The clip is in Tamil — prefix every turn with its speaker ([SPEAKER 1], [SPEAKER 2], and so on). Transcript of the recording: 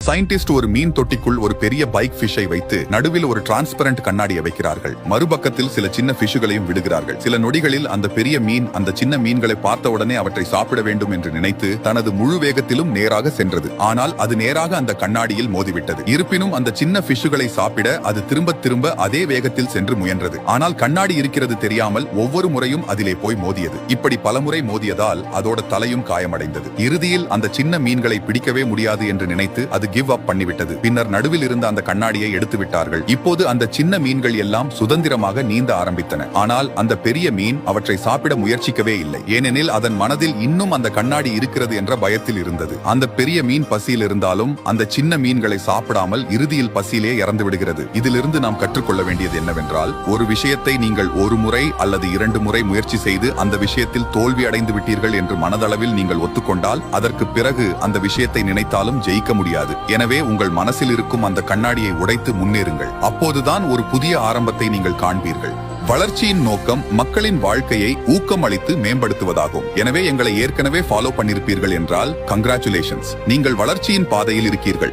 [SPEAKER 1] சயின்டிஸ்ட் ஒரு மீன் தொட்டிக்குள் ஒரு பெரிய பைக் ஃபிஷை வைத்து நடுவில் ஒரு டிரான்ஸ்பரண்ட் கண்ணாடியை வைக்கிறார்கள். மறுபக்கத்தில் சில சின்ன ஃபிஷுகளையும் விடுகிறார்கள். சில நொடிகளில் அந்த பெரிய மீன் அந்த சின்ன மீன்களை பார்த்தவுடனே அவற்றை சாப்பிட வேண்டும் என்று நினைத்து தனது முழு வேகத்திலும் நேராக சென்றது. ஆனால் அது நேராக அந்த கண்ணாடியில் மோதிவிட்டது. இருப்பினும் அந்த சின்ன ஃபிஷுகளை சாப்பிட அது திரும்ப அதே வேகத்தில் சென்று முயன்றது. ஆனால் கண்ணாடி இருக்கிறது தெரியாமல் ஒவ்வொரு முறையும் அதிலே போய் மோதியது. இப்படி பலமுறை மோதியதால் அதோட தலையும் காயமடைந்தது. இறுதியில் அந்த சின்ன மீன்களை பிடிக்கவே முடியாது என்று நினைத்து அது கிவ் அப் பண்ணிவிட்டது. பின்னர் நடுவில் இருந்த அந்த கண்ணாடியை எடுத்து விட்டார்கள். இப்போது அந்த சின்ன மீன்கள் எல்லாம் சுதந்திரமாக நீந்த ஆரம்பித்தன. ஆனால் அந்த பெரிய மீன் அவற்றை சாப்பிட முயற்சிக்கவே இல்லை. ஏனெனில் அதன் மனதில் இன்னும் அந்த கண்ணாடி இருக்கிறது என்ற பயத்தில் இருந்தது. அந்த பெரிய மீன் பசியில் இருந்தாலும் அந்த சின்ன மீன்களை சாப்பிடாமல் இறுதியில் பசியிலே இறந்து விடுகிறது. இதிலிருந்து நாம் கற்றுக்கொள்ள வேண்டியது என்னவென்றால், ஒரு விஷயத்தை நீங்கள் ஒரு முறை அல்லது 2 முறை முயற்சி செய்து அந்த விஷயத்தில் தோல்வி அடைந்து விட்டீர்கள் என்று மனதளவில் நீங்கள் ஒத்துக்கொண்டால் அதற்கு பிறகு அந்த விஷயத்தை நினைத்தாலும் ஜெயிக்க முடியாது. எனவே உங்கள் மனசில் இருக்கும் அந்த கண்ணாடியை உடைத்து முன்னேறுங்கள். அப்போதுதான் ஒரு புதிய ஆரம்பத்தை நீங்கள் காண்பீர்கள். வளர்ச்சியின் நோக்கம் மக்களின் வாழ்க்கையை ஊக்கம் அளித்து மேம்படுத்துவதாகும். எனவே எங்களை ஏற்கனவே ஃபாலோ பண்ணிருப்பீர்கள் என்றால் கங்க்ராச்சுலேஷன்ஸ், நீங்கள் வளர்ச்சியின் பாதையில் இருக்கீர்கள்.